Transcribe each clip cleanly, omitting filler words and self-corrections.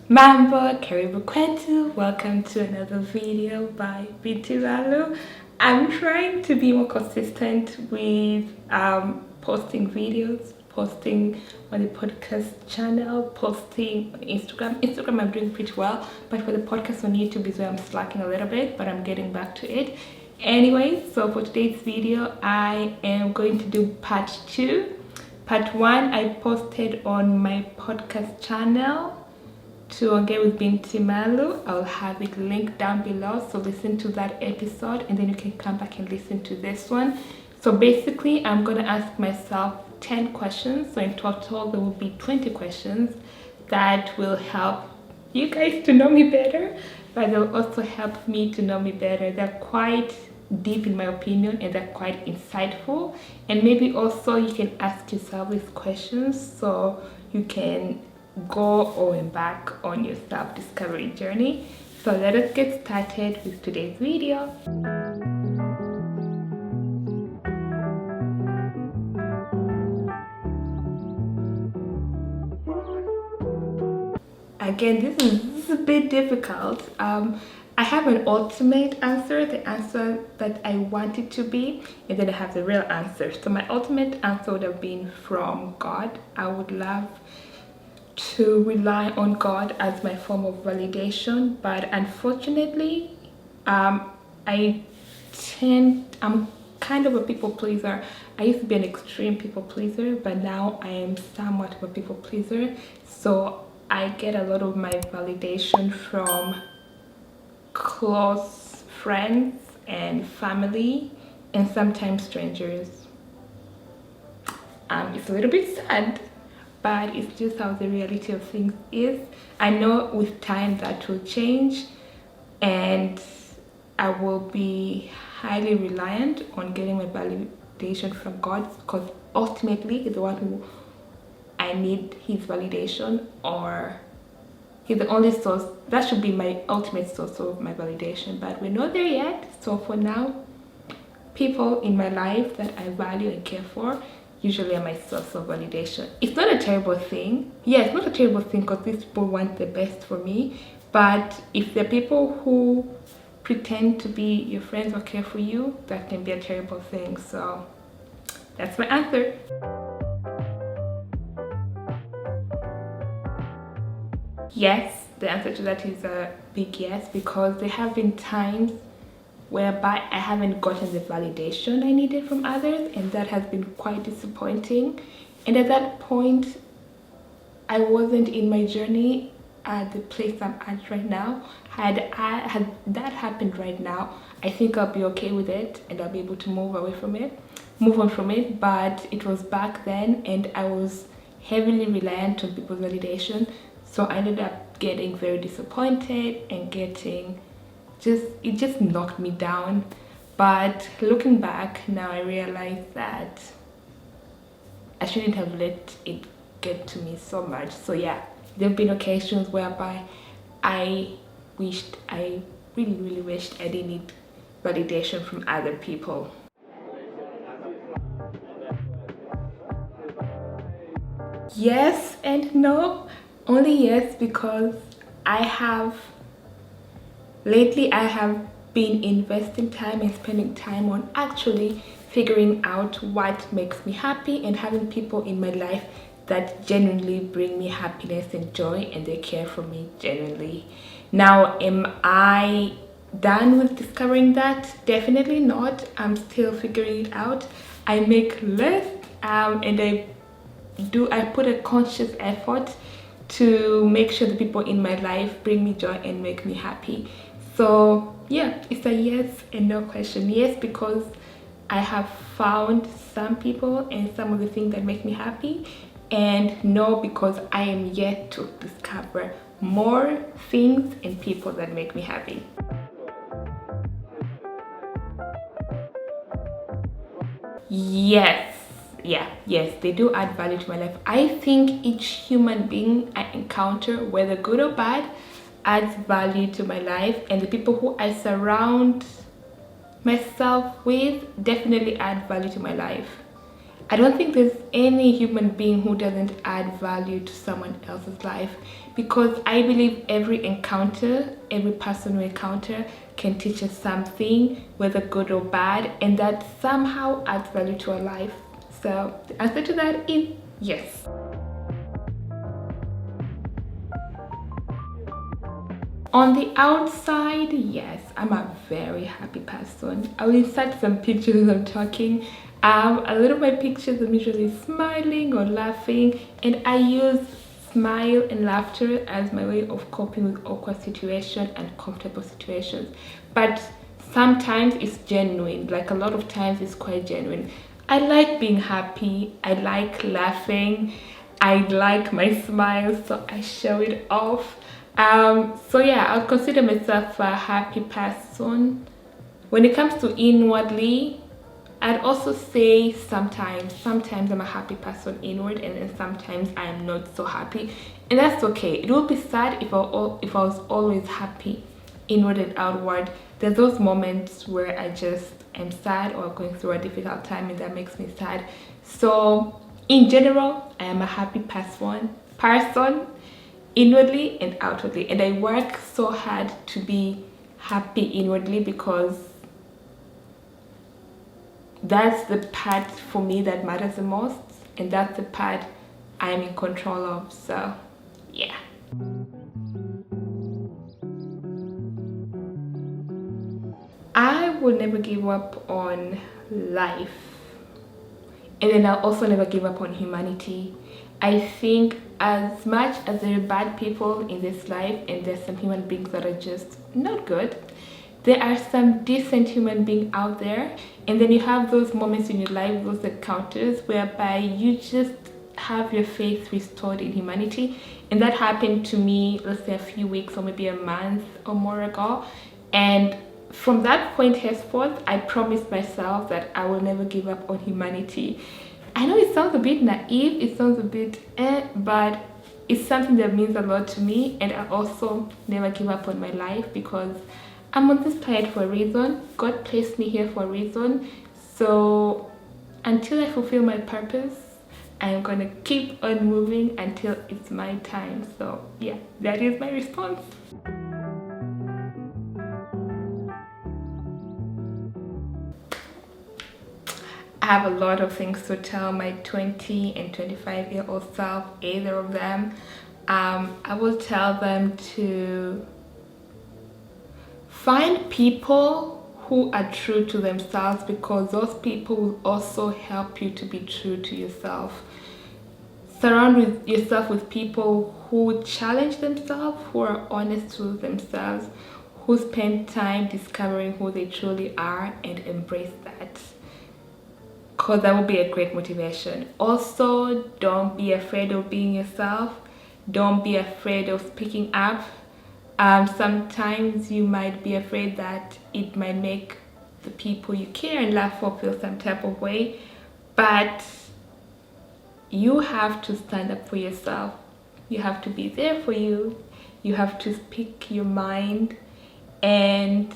Mambo, karibu kwetu. Welcome to another video by Bintimalu. I'm trying to be more consistent with posting videos, posting on the podcast channel, posting on Instagram. Instagram I'm doing pretty well, but for the podcast on YouTube is where I'm slacking a little bit, but I'm getting back to it. Anyway, so for today's video, I am going to do part 2. Part 1 I posted on my podcast channel 𝐸𝑛𝑔𝑙𝑖𝑠ℎ with bintimalu. I'll have it linked down below, so listen to that episode and then you can come back and listen to this one. So basically I'm going to ask myself 10 questions, so in total there will be 20 questions that will help you guys to know me better, but they'll also help me to know me better. They're quite deep in my opinion and they're quite insightful, and maybe also you can ask yourself these questions so you can go on back on your self-discovery journey. So let us get started with today's video. Again, this is a bit difficult. I have an ultimate answer, the answer that I want it to be, and then I have the real answer. So my ultimate answer would have been from God. I would love to rely on God as my form of validation, but unfortunately I'm kind of a people pleaser. I used to be an extreme people pleaser, but now I am somewhat of a people pleaser, so I get a lot of my validation from close friends and family and sometimes strangers. It's a little bit sad, but it's just how the reality of things is. I know with time that will change and I will be highly reliant on getting my validation from God, because ultimately he's the one who I need his validation, or he's the only source that should be my ultimate source of my validation, but we're not there yet. So for now, people in my life that I value and care for usually are my source of validation. It's not a terrible thing. Yeah, it's not a terrible thing because these people want the best for me, but if they're people who pretend to be your friends or care for you, that can be a terrible thing. So that's my answer. Yes, the answer to that is a big yes, because there have been times whereby I haven't gotten the validation I needed from others, and that has been quite disappointing. And at that point, I wasn't in my journey at the place I'm at right now. Had that happened right now, I think I'll be okay with it and I'll be able to move on from it. But it was back then and I was heavily reliant on people's validation, so I ended up getting very disappointed and it just knocked me down. But looking back now, I realize that I shouldn't have let it get to me so much. So yeah, there have been occasions whereby I really wished I didn't need validation from other people. Yes and no. Only yes, because lately I have been investing time and spending time on actually figuring out what makes me happy and having people in my life that genuinely bring me happiness and joy and they care for me genuinely. Now, am I done with discovering that? Definitely not. I'm still figuring it out. I make less and I put a conscious effort to make sure the people in my life bring me joy and make me happy. So yeah, it's a yes and no question. Yes, because I have found some people and some of the things that make me happy, and no, because I am yet to discover more things and people that make me happy. Yes, yes, they do add value to my life. I think each human being I encounter, whether good or bad, adds value to my life, and the people who I surround myself with definitely add value to my life. I don't think there's any human being who doesn't add value to someone else's life, because I believe every encounter, every person we encounter can teach us something, whether good or bad, and that somehow adds value to our life. So the answer to that is yes. On the outside, yes, I'm a very happy person. I will insert some pictures as I'm talking. A lot of my pictures I'm usually smiling or laughing, and I use smile and laughter as my way of coping with awkward situations and comfortable situations. But sometimes it's genuine, like a lot of times it's quite genuine. I like being happy, I like laughing, I like my smile, so I show it off. So yeah, I'll consider myself a happy person. When it comes to inwardly, I'd also say sometimes I'm a happy person inward, and then sometimes I am not so happy, and that's okay. It would be sad if I was always happy inward and outward. There's those moments where I just am sad or going through a difficult time, and that makes me sad. So in general, I am a happy person inwardly and outwardly, and I work so hard to be happy inwardly, because that's the part for me that matters the most, and that's the part I'm in control of. So yeah. I will never give up on life, and then I'll also never give up on humanity. I think as much as there are bad people in this life, and there's some human beings that are just not good, there are some decent human beings out there, and then you have those moments in your life, those encounters whereby you just have your faith restored in humanity. And that happened to me, let's say a few weeks or maybe a month or more ago, and from that point henceforth, I promised myself that I will never give up on humanity. I know it sounds a bit naive, it sounds a bit but it's something that means a lot to me. And I also never give up on my life, because I'm on this planet for a reason. God placed me here for a reason. So until I fulfill my purpose, I'm gonna keep on moving until it's my time. So yeah, that is my response. I have a lot of things to tell my 20 and 25-year-old self, either of them. I will tell them to find people who are true to themselves, because those people will also help you to be true to yourself. Surround yourself with people who challenge themselves, who are honest to themselves, who spend time discovering who they truly are, and embrace that, because that will be a great motivation. Also, don't be afraid of being yourself. Don't be afraid of speaking up. Sometimes you might be afraid that it might make the people you care and love for feel some type of way, but you have to stand up for yourself. You have to be there for you. You have to speak your mind, and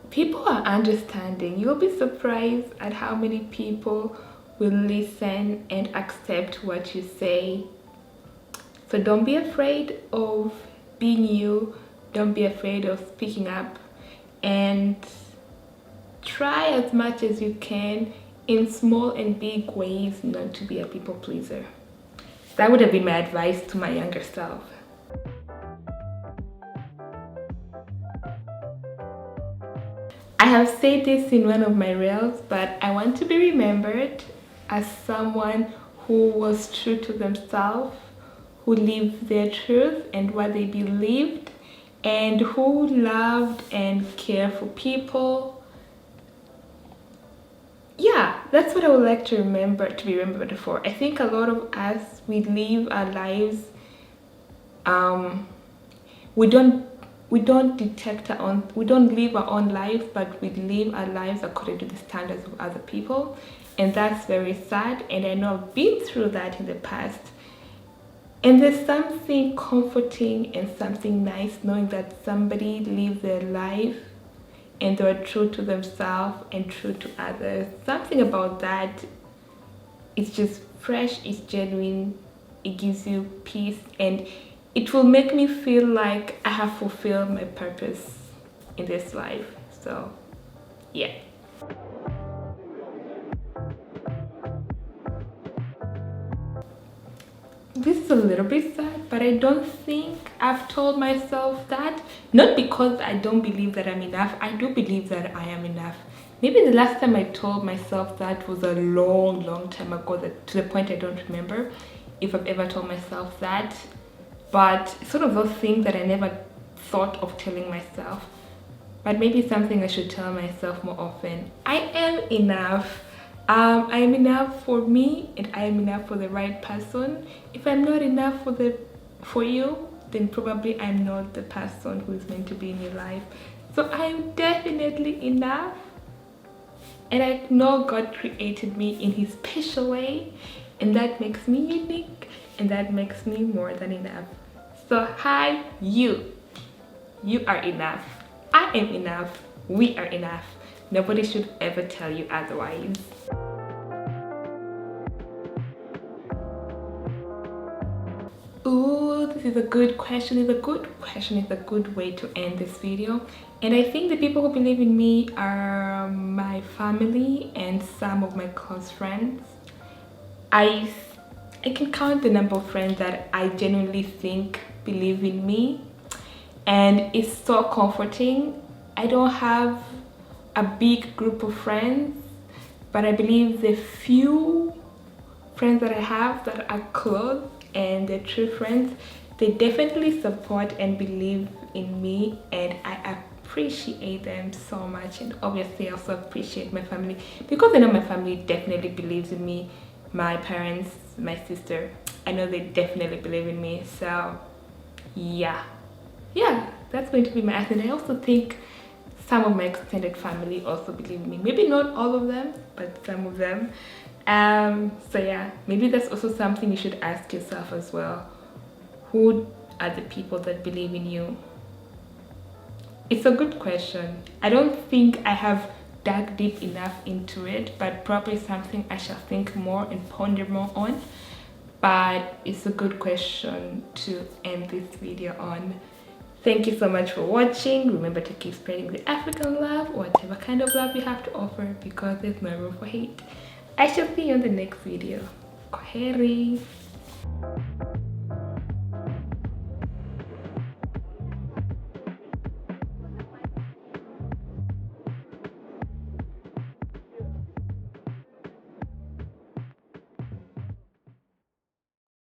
people are understanding. You'll be surprised at how many people will listen and accept what you say. So don't be afraid of being you. Don't be afraid of speaking up, and try as much as you can in small and big ways not to be a people pleaser. That would have been my advice to my younger self. I have said this in one of my reels, but I want to be remembered as someone who was true to themselves, who lived their truth and what they believed, and who loved and cared for people. Yeah, that's what I would like to be remembered for. I think a lot of us, we live our lives, we don't live our own lives, but we live our lives according to the standards of other people, and that's very sad. And I know I've been through that in the past, and there's something comforting and something nice knowing that somebody lived their life and they were true to themselves and true to others. Something about that It's just fresh, it's genuine, it gives you peace, and it will make me feel like I have fulfilled my purpose in this life. So yeah. This is a little bit sad, but I don't think I've told myself that. Not because I don't believe that I'm enough. I do believe that I am enough. Maybe the last time I told myself that was a long time ago, to the point I don't remember if I've ever told myself that. But it's sort of those things that I never thought of telling myself. But maybe something I should tell myself more often. I am enough. I am enough for me, and I am enough for the right person. If I'm not enough for you, then probably I'm not the person who is meant to be in your life. So I am definitely enough, and I know God created me in his special way, and that makes me unique, and that makes me more than enough. So hi, you are enough. I am enough. We are enough. Nobody should ever tell you otherwise. Ooh, this is a good question. It's a good way to end this video. And I think the people who believe in me are my family and some of my close friends. I can count the number of friends that I genuinely think believe in me, and it's so comforting. I don't have a big group of friends, but I believe the few friends that I have that are close and they're true friends, they definitely support and believe in me, and I appreciate them so much. And obviously I also appreciate my family, because I know my family definitely believes in me. My parents, my sister, I know they definitely believe in me. So yeah, that's going to be my answer. And I also think some of my extended family also believe in me. Maybe not all of them, but some of them. So yeah, maybe that's also something you should ask yourself as well. Who are the people that believe in you? It's a good question. I don't think I have dug deep enough into it, but probably something I shall think more and ponder more on. But it's a good question to end this video on. Thank you so much for watching. Remember to keep spreading the African love, whatever kind of love you have to offer, because there's no room for hate. I shall see you on the next video. Kwaheri.